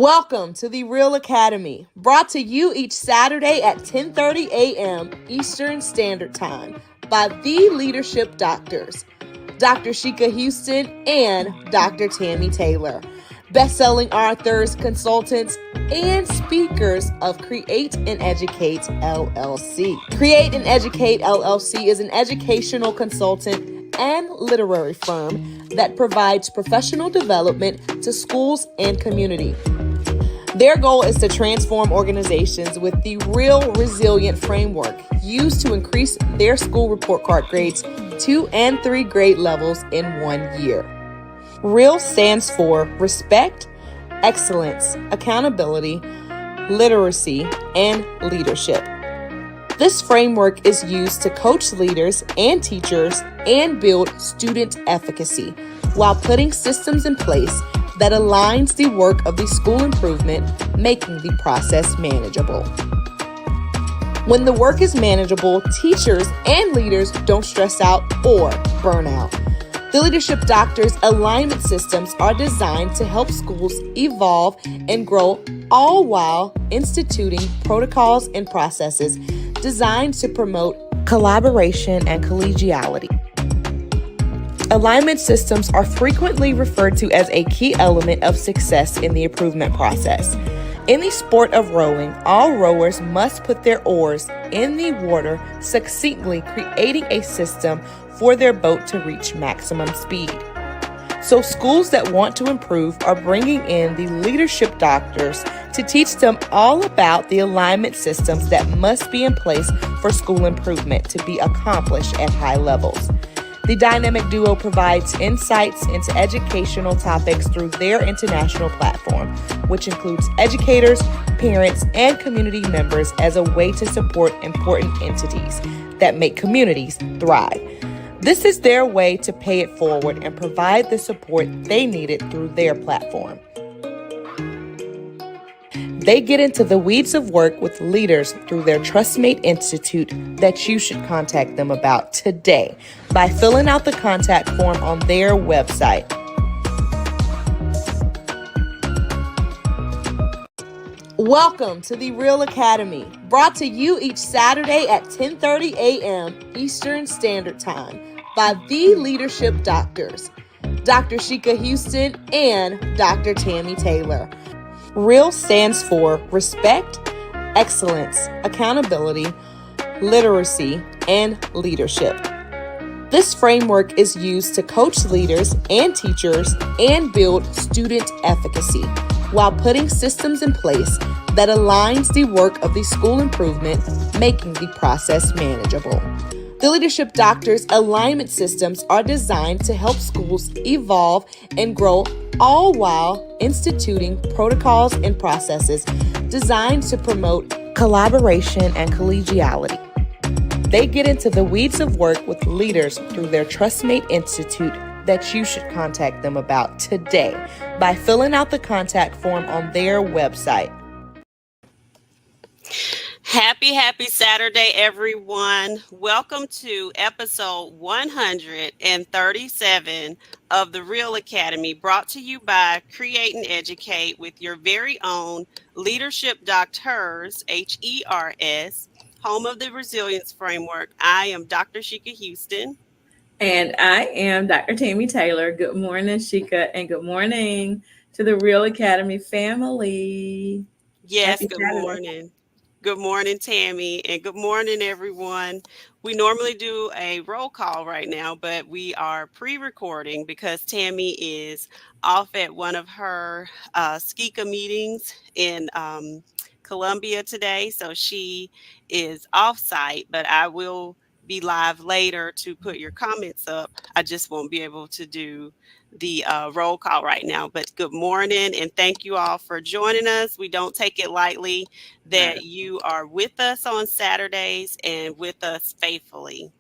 Welcome to the REALL Academy, brought to you each Saturday at 10:30 a.m. Eastern Standard Time by the Leadership Doctors, Dr. Sheka Houston and Dr. Tammy Taylor, best-selling authors, consultants, and speakers of Create and Educate LLC. Create and Educate LLC is an educational consultant and literary firm that provides professional development to schools and community. Their goal is to transform organizations with the REALL Resilience Framework used to increase their school report card grades 2 and 3 grade levels in 1 year. REALL stands for Respect, Excellence, Accountability, Literacy, and Leadership. This framework is used to coach leaders and teachers and build student efficacy while putting systems in place that aligns the work of the school improvement, making the process manageable. When the work is manageable, teachers and leaders don't stress out or burn out. The Leadership Doctors alignment systems are designed to help schools evolve and grow, all while instituting protocols and processes designed to promote collaboration and collegiality. Alignment systems are frequently referred to as a key element of success in the improvement process. In the sport of rowing, all rowers must put their oars in the water succinctly, creating a system for their boat to reach maximum speed. So schools that want to improve are bringing in the Leadership Doctors to teach them all about the alignment systems that must be in place for school improvement to be accomplished at high levels. The dynamic duo provides insights into educational topics through their international platform, which includes educators, parents, and community members as a way to support important entities that make communities thrive. This is their way to pay it forward and provide the support they needed through their platform. They get into the weeds of work with leaders through their TrustMate Institute that you should contact them about today by filling out the contact form on their website. Welcome to the REALL Academy, brought to you each Saturday at 10:30 a.m. Eastern Standard Time by the Leadership Doctors, Dr. Sheka Houston and Dr. Tammy Taylor. REALL stands for Respect, Excellence, Accountability, Literacy, and Leadership. This framework is used to coach leaders and teachers and build student efficacy while putting systems in place that aligns the work of the school improvement, making the process manageable. The Leadership Doctors alignment systems are designed to help schools evolve and grow, all while instituting protocols and processes designed to promote collaboration and collegiality. They get into the weeds of work with leaders through their TrustMate Institute that you should contact them about today by filling out the contact form on their website. Happy Saturday, everyone. Welcome to episode 137 of the REALL Academy, brought to you by Create and Educate with your very own Leadership Doctors, HERS, home of the Resilience Framework. I am Dr. Sheka Houston. And I am Dr. Tammy Taylor. Good morning, Sheka, and good morning to the REALL Academy family. Yes, good morning. Good morning, Tammy, and good morning, everyone. We normally do a roll call right now, but we are pre-recording because Tammy is off at one of her Skika meetings in Columbia today. So she is off-site, but I will be live later to put your comments up. I just won't be able to do the roll call right now, but good morning and thank you all for joining us. We don't take it lightly that you are with us on Saturdays and with us faithfully.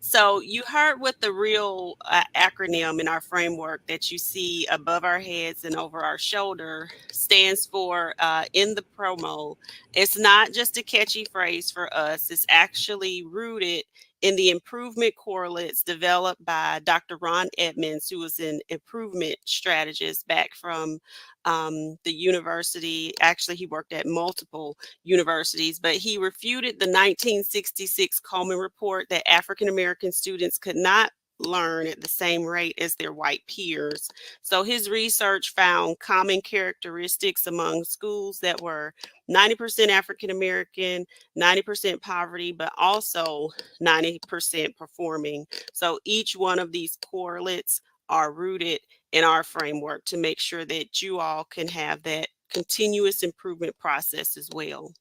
So you heard what the REALL acronym in our framework that you see above our heads and over our shoulder stands for in the promo. It's not just a catchy phrase for us. It's actually rooted in the improvement correlates developed by Dr. Ron Edmonds, who was an improvement strategist back from the university. Actually, he worked at multiple universities, but he refuted the 1966 Coleman report that African American students could not learn at the same rate as their white peers. So his research found common characteristics among schools that were 90% African American, 90% poverty, but also 90% performing. So each one of these correlates are rooted in our framework to make sure that you all can have that continuous improvement process as well.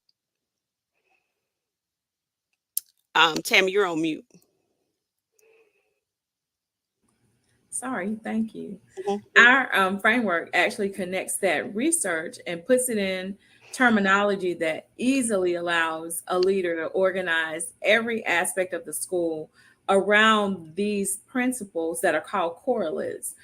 Tammy, you're on mute. Sorry, thank you. Mhm. Our framework actually connects that research and puts it in terminology that easily allows a leader to organize every aspect of the school around these principles that are called correlates.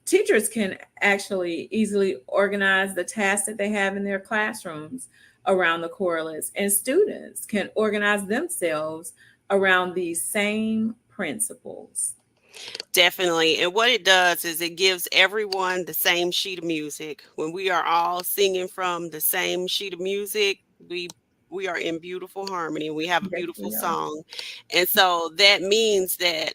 Teachers can actually easily organize the tasks that they have in their classrooms around the correlates, and students can organize themselves around these same principles. Definitely. And what it does is it gives everyone the same sheet of music. When we are all singing from the same sheet of music, we are in beautiful harmony. We have a Yes, beautiful we are. song. And so that means that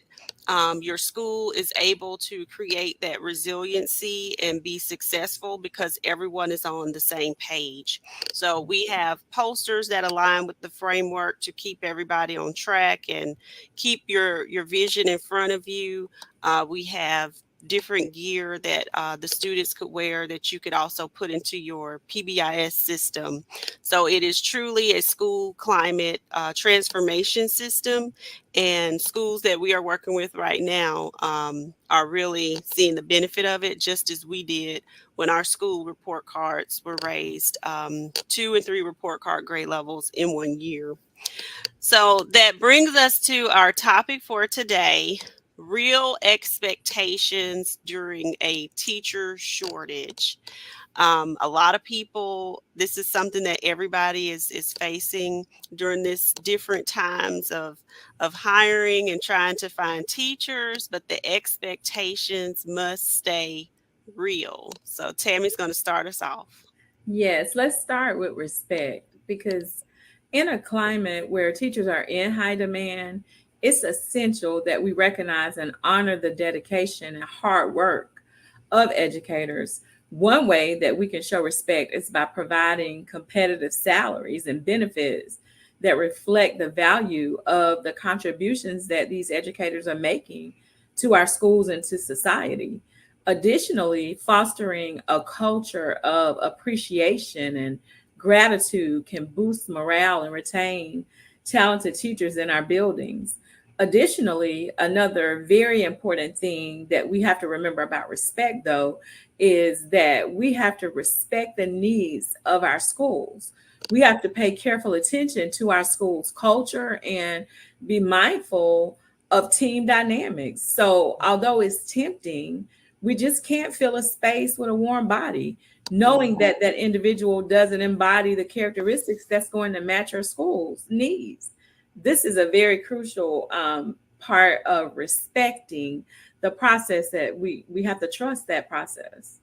your school is able to create that resiliency and be successful because everyone is on the same page. So we have posters that align with the framework to keep everybody on track and keep your vision in front of you. We have different gear that the students could wear that you could also put into your PBIS system. So it is truly a school climate transformation system, and schools that we are working with right now are really seeing the benefit of it, just as we did when our school report cards were raised 2 and 3 report card grade levels in 1 year. So that brings us to our topic for today: real expectations during a teacher shortage. A lot of people, this is something that everybody is facing during this different times of hiring and trying to find teachers, but the expectations must stay real. So Tammy's going to start us off. Yes, let's start with respect because in a climate where teachers are in high demand, it's essential that we recognize and honor the dedication and hard work of educators. One way that we can show respect is by providing competitive salaries and benefits that reflect the value of the contributions that these educators are making to our schools and to society. Additionally, fostering a culture of appreciation and gratitude can boost morale and retain talented teachers in our buildings. Additionally, another very important thing that we have to remember about respect, though, is that we have to respect the needs of our schools. We have to pay careful attention to our school's culture and be mindful of team dynamics. So, although it's tempting, we just can't fill a space with a warm body, knowing that that individual doesn't embody the characteristics that's going to match our school's needs. This is a very crucial part of respecting the process that we have to trust that process.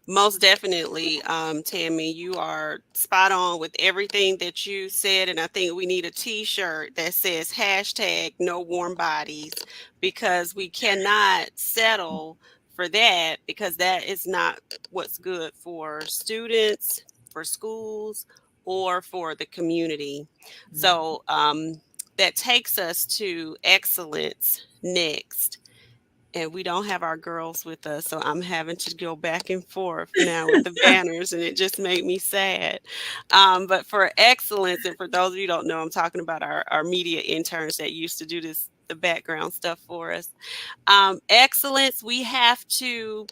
Most definitely, Tammy, you are spot on with everything that you said. And I think we need a t-shirt that says hashtag no warm bodies, because we cannot settle for that, because that is not what's good for students, for schools, or for the community. So that takes us to excellence next. And we don't have our girls with us, so I'm having to go back and forth now with the banners, and it just made me sad. But for excellence, and for those of you who don't know, I'm talking about our media interns that used to do the background stuff for us. Excellence, we have to,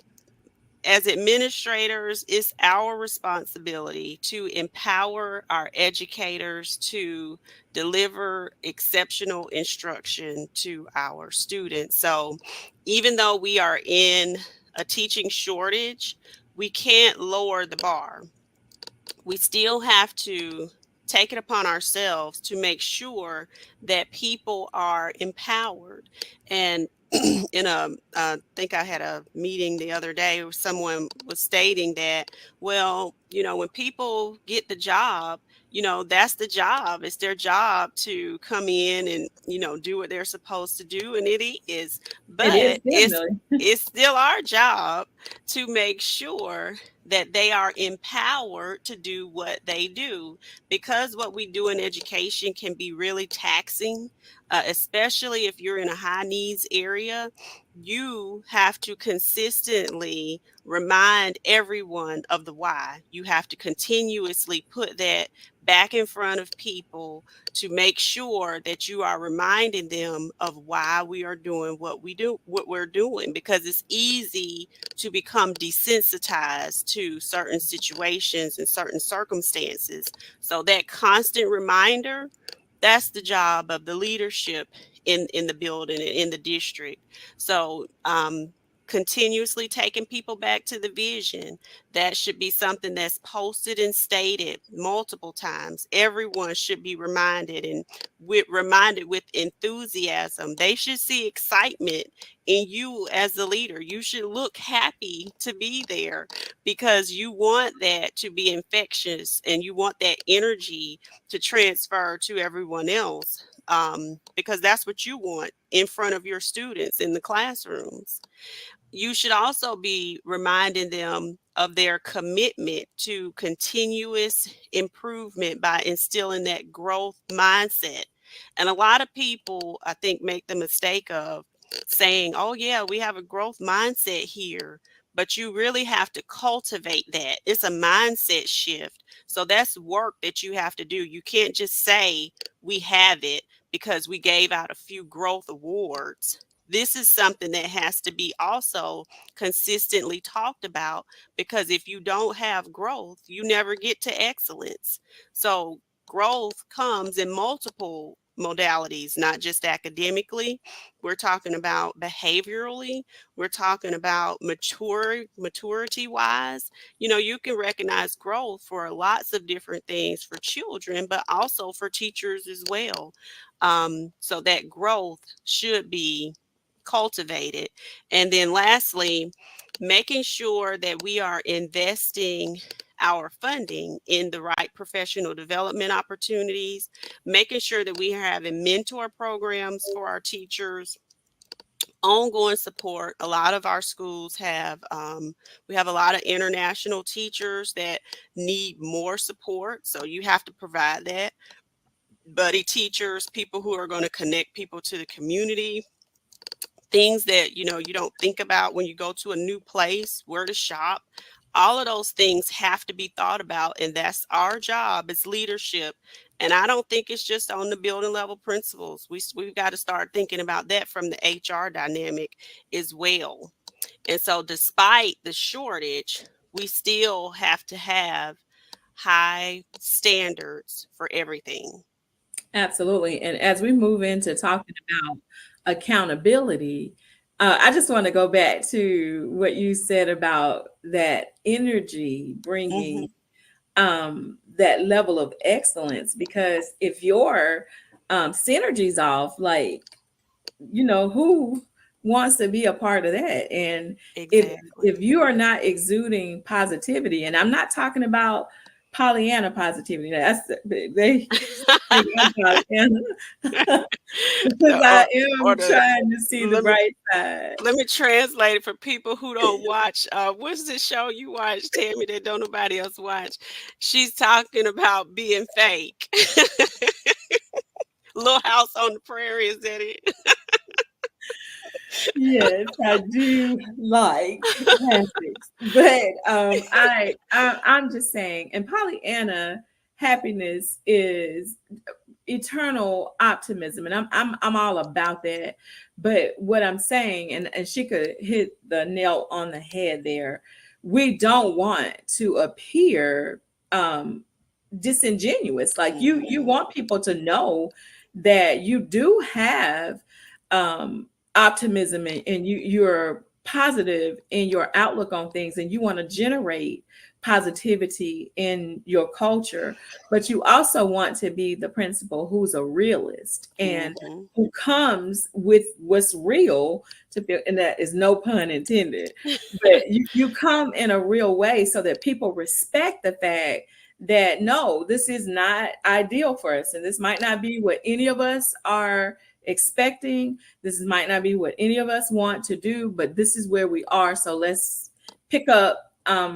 as administrators, it's our responsibility to empower our educators to deliver exceptional instruction to our students. So even though we are in a teaching shortage, we can't lower the bar. We still have to take it upon ourselves to make sure that people are empowered. And I think I had a meeting the other day where someone was stating that, well, when people get the job, that's the job. It's their job to come in and, do what they're supposed to do. And it is, It is but definitely. it's still our job to make sure that they are empowered to do what they do, because what we do in education can be really taxing, especially if you're in a high needs area. You have to consistently remind everyone of the why. You have to continuously put that back in front of people to make sure that you are reminding them of why we are doing what we're doing, because it's easy to become desensitized to certain situations and certain circumstances. So that constant reminder, that's the job of the leadership in the building and in the district. So continuously taking people back to the vision, that should be something that's posted and stated multiple times. Everyone should be reminded, and reminded with enthusiasm. They should see excitement in you as the leader. You should look happy to be there, because you want that to be infectious and you want that energy to transfer to everyone else, because that's what you want in front of your students in the classrooms. You should also be reminding them of their commitment to continuous improvement by instilling that growth mindset. And a lot of people, I think, make the mistake of saying, oh, yeah, we have a growth mindset here. But you really have to cultivate that. It's a mindset shift. So that's work that you have to do. You can't just say we have it because we gave out a few growth awards. This is something that has to be also consistently talked about, because if you don't have growth, you never get to excellence. So growth comes in multiple modalities, not just academically. We're talking about behaviorally. We're talking about maturity wise. You can recognize growth for lots of different things for children, but also for teachers as well. So that growth should be cultivated. And then lastly, making sure that we are investing our funding in the right professional development opportunities, making sure that we are having mentor programs for our teachers, ongoing support. A lot of our schools have, we have a lot of international teachers that need more support. So you have to provide that. Buddy teachers, people who are going to connect people to the community, things that you don't think about when you go to a new place, where to shop. All of those things have to be thought about, and that's our job as leadership. And I don't think it's just on the building level principals. We've got to start thinking about that from the HR dynamic as well. And so despite the shortage, we still have to have high standards for everything. Absolutely. And as we move into talking about accountability, I just want to go back to what you said about that energy Hmm. bringing that level of excellence. Because if your synergy's off, like, who wants to be a part of that? And Exactly. if you are not exuding positivity, and I'm not talking about Pollyanna positivity, they think I'm Pollyanna because I or am the trying to see the let me bright side. let me translate it for people who don't watch. What's the show you watch, Tammy, that don't nobody else watch? She's talking about being fake. Little House on the Prairie, is that it? Yes, I do like classics, but I'm just saying. And Pollyanna happiness is eternal optimism, and I'm all about that. But what I'm saying, and she could hit the nail on the head there. We don't want to appear disingenuous. Like, you Mhm. want people to know that you do have optimism, and you're positive in your outlook on things, and you want to generate positivity in your culture, but you also want to be the principal who's a realist and Mm-hmm. who comes with what's real to feel, and that is no pun intended, but you come in a real way so that people respect the fact that no, this is not ideal for us, and this might not be what any of us are expecting. This might not be what any of us want to do, but this is where we are. So let's pick up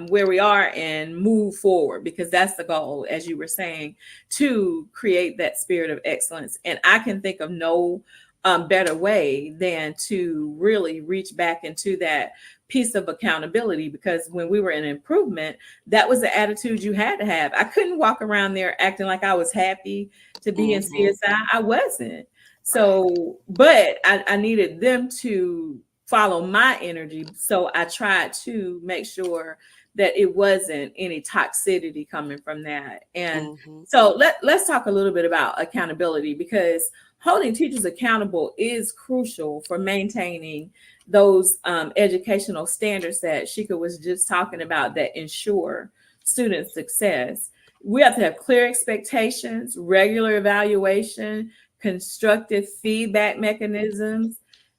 where we are and move forward, because that's the goal, as you were saying, to create that spirit of excellence. And I can think of no better way than to really reach back into that piece of accountability, because when we were in improvement, that was the attitude you had to have. I couldn't walk around there acting like I was happy to be in Mm-hmm. CSI. I wasn't. So, but I needed them to follow my energy. So I tried to make sure that it wasn't any toxicity coming from that. And Mm-hmm. so let's talk a little bit about accountability, because holding teachers accountable is crucial for maintaining those educational standards that Sheka was just talking about that ensure student success. We have to have clear expectations, regular evaluation, constructive feedback mechanisms,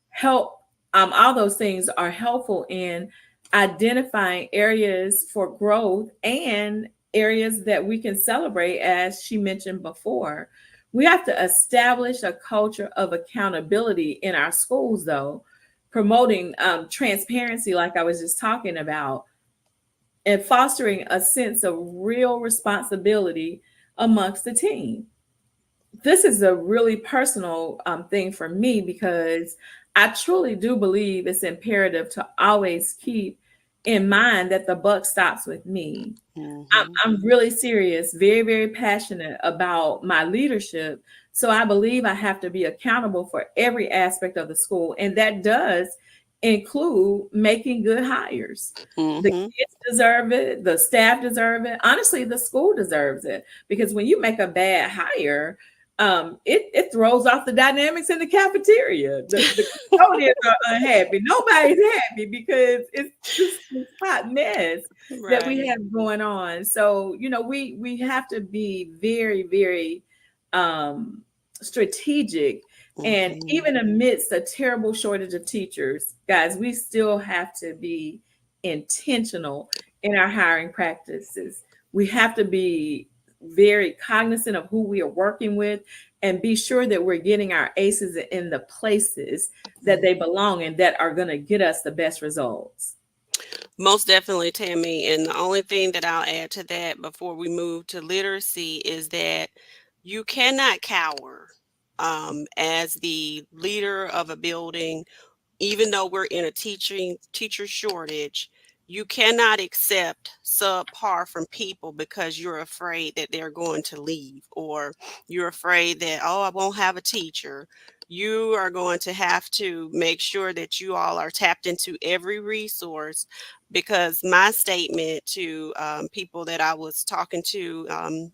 help. All those things are helpful in identifying areas for growth and areas that we can celebrate, as she mentioned before. We have to establish a culture of accountability in our schools, though, promoting transparency, like I was just talking about, and fostering a sense of real responsibility amongst the team. This is a really personal thing for me, because I truly do believe it's imperative to always keep in mind that the buck stops with me. Mm-hmm. I'm really serious, very, very passionate about my leadership. So I believe I have to be accountable for every aspect of the school. And that does include making good hires. The Mm-hmm. kids deserve it, the staff deserve it. Honestly, the school deserves it. Because when you make a bad hire, it throws off the dynamics in the cafeteria. The custodians are unhappy. Nobody's happy because it's just this hot mess that we Right. have going on. So, we have to be very, very strategic. And Mm-hmm. even amidst a terrible shortage of teachers, guys, we still have to be intentional in our hiring practices. We have to be very cognizant of who we are working with and be sure that we're getting our aces in the places that they belong and that are going to get us the best results. Most definitely, Tammy. And the only thing that I'll add to that before we move to literacy is that you cannot cower as the leader of a building. Even though we're in a teacher shortage, you cannot accept subpar from people because you're afraid that they're going to leave, or you're afraid that, oh, I won't have a teacher. You are going to have to make sure that you all are tapped into every resource, because my statement to people that I was talking to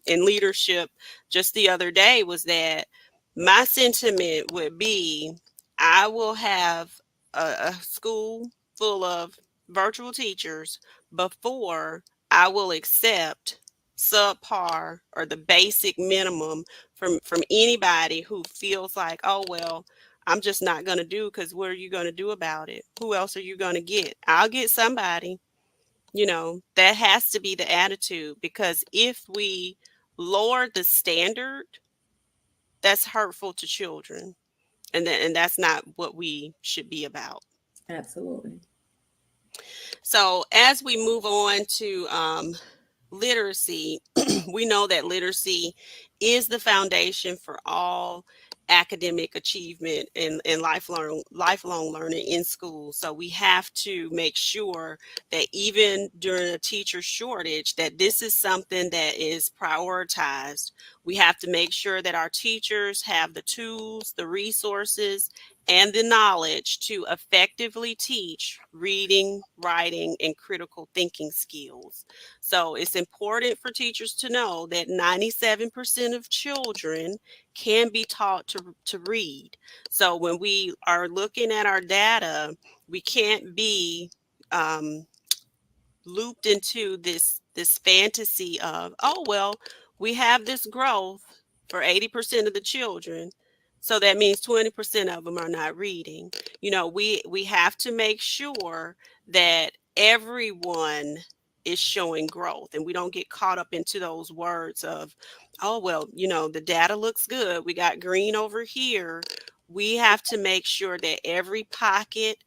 in leadership just the other day was that my sentiment would be, I will have a school full of virtual teachers before I will accept subpar or the basic minimum from anybody who feels like, oh well, I'm just not going to do, because what are you going to do about it? Who else are you going to get? I'll get somebody. That has to be the attitude, because if we lower the standard, that's hurtful to children, and that's not what we should be about. Absolutely. So as we move on to literacy, we know that literacy is the foundation for all academic achievement and lifelong learning in school. So we have to make sure that even during a teacher shortage, that this is something that is prioritized. We have to make sure that our teachers have the tools, the resources, and the knowledge to effectively teach reading, writing, and critical thinking skills. So it's important for teachers to know that 97% of children can be taught to read. So when we are looking at our data, we can't be looped into this fantasy of, oh well, we have this growth for 80% of the children, so that means 20% of them are not reading. We have to make sure that everyone is showing growth, and we don't get caught up into those words of, oh well, the data looks good, we got green over here. We have to make sure that every pocket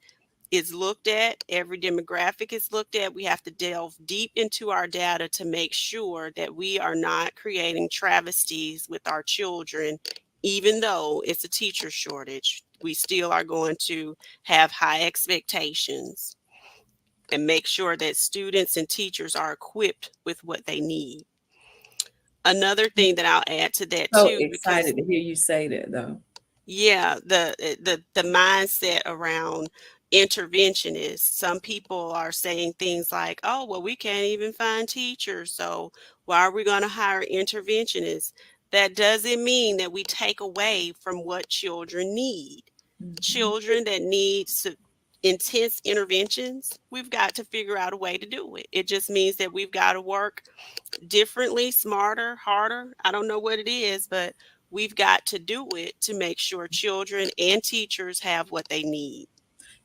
is looked at, every demographic is looked at. We have to delve deep into our data to make sure that we are not creating travesties with our children. Even though it's a teacher shortage, we still are going to have high expectations and make sure that students and teachers are equipped with what they need. Another thing that I'll add to that So too, because excited to hear you say that, though. yeah, the mindset around interventionists. Some people are saying things like, "Oh, well, we can't even find teachers, so why are we going to hire interventionists?" That doesn't mean that we take away from what children need. Mhm. Children that need intense interventions, we've got to figure out a way to do it. It just means that we've got to work differently, smarter, harder. I don't know what it is, but we've got to do it to make sure children and teachers have what they need.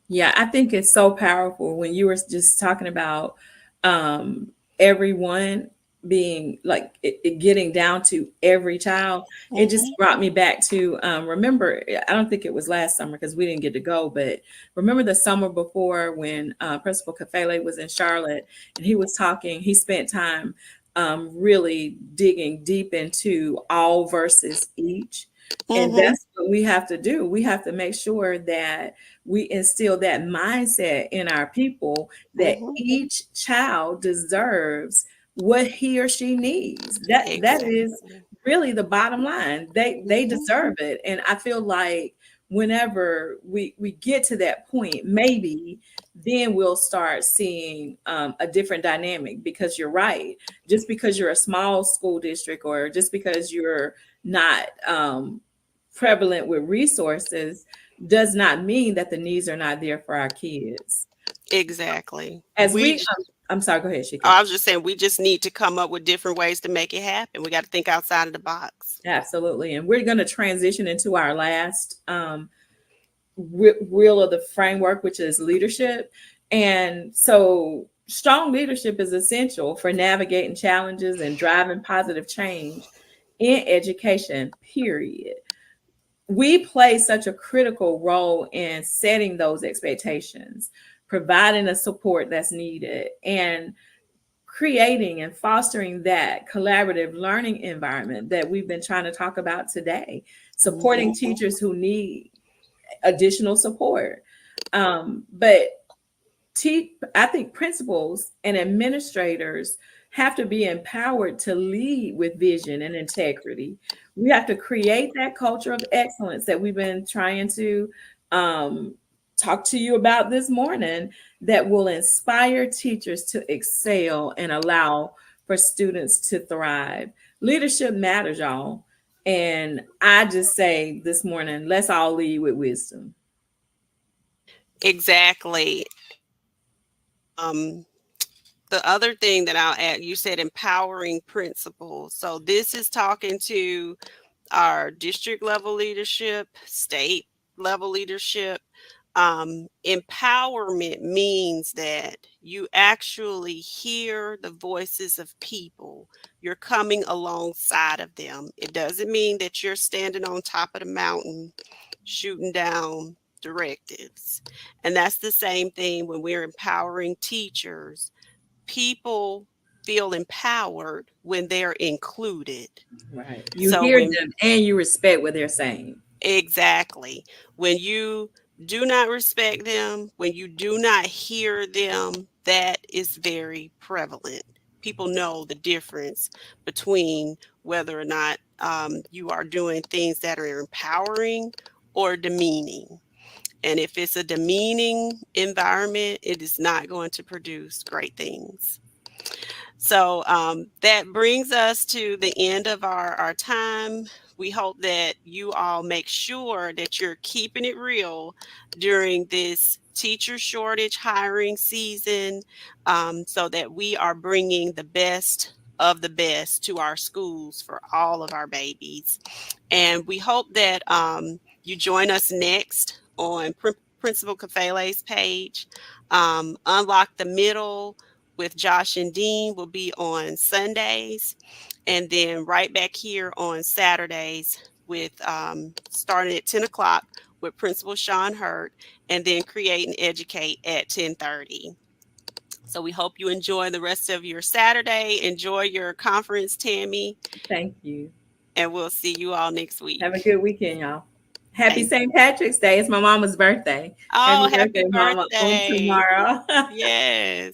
Yeah, I think it's so powerful when you were just talking about um, everyone being like it getting down to every child. It just Mhm, brought me back to remember, I don't think it was last summer because we didn't get to go, but remember the summer before when Principal Kafele was in Charlotte and he was talking, he spent time really digging deep into all versus each. And mhm, that's what we have to do. We have to make sure that we instill that mindset in our people that mhm. each child deserves what he or she needs. That is Exactly. really the bottom line. They Mhm. deserve it. And I feel like whenever we get to that point, maybe then we'll start seeing a different dynamic, because you're right. Just because you're a small school district, or just because you're not prevalent with resources, does not mean that the needs are not there for our kids. Exactly. As we, I'm sorry, go ahead, Shika. I was just saying, we just need to come up with different ways to make it happen. We got to think outside of the box. Absolutely. And we're going to transition into our last wheel of the framework, which is leadership. And so, strong leadership is essential for navigating challenges and driving positive change in education, period. We play such a critical role in setting those expectations, providing the support that's needed, and creating and fostering that collaborative learning environment that we've been trying to talk about today, supporting Mhm. teachers who need additional support. But I think principals and administrators have to be empowered to lead with vision and integrity. We have to create that culture of excellence that we've been trying to um, talk to you about this morning, that will inspire teachers to excel and allow for students to thrive. Leadership matters, y'all. And I just say this morning, let's all lead with wisdom. Exactly. Um, the other thing that I'll add, you said empowering principals. So this is talking to our district level leadership, state level leadership. Empowerment means that you actually hear the voices of people. You're coming alongside of them. It doesn't mean that you're standing on top of the mountain shooting down directives. And that's the same thing when we're empowering teachers. People feel empowered when they're included. Right. You So hear when them and you respect what they're saying. Exactly. When you do not respect them, when you do not hear them, that is very prevalent. People know the difference between whether or not you are doing things that are empowering or demeaning. And if it's a demeaning environment, it is not going to produce great things. So that brings us to the end of our time. We hope that you all make sure that you're keeping it real during this teacher shortage hiring season, so that we are bringing the best of the best to our schools for all of our babies. And we hope that you join us next on Principal Kafele's page. Unlock the Middle with Josh and Dean will be on Sundays. And then right back here on Saturdays with starting at 10 o'clock with Principal Sean Hurt, and then Create and Educate at 10:30. So we hope you enjoy the rest of your Saturday. Enjoy your conference, Tammy, Thank you. and we'll see you all next Have a week. good weekend, y'all. Happy Thank St. Patrick's Day. It's my mama's birthday. Oh, Happy happy birthday, mama, on birthday. tomorrow. Yes.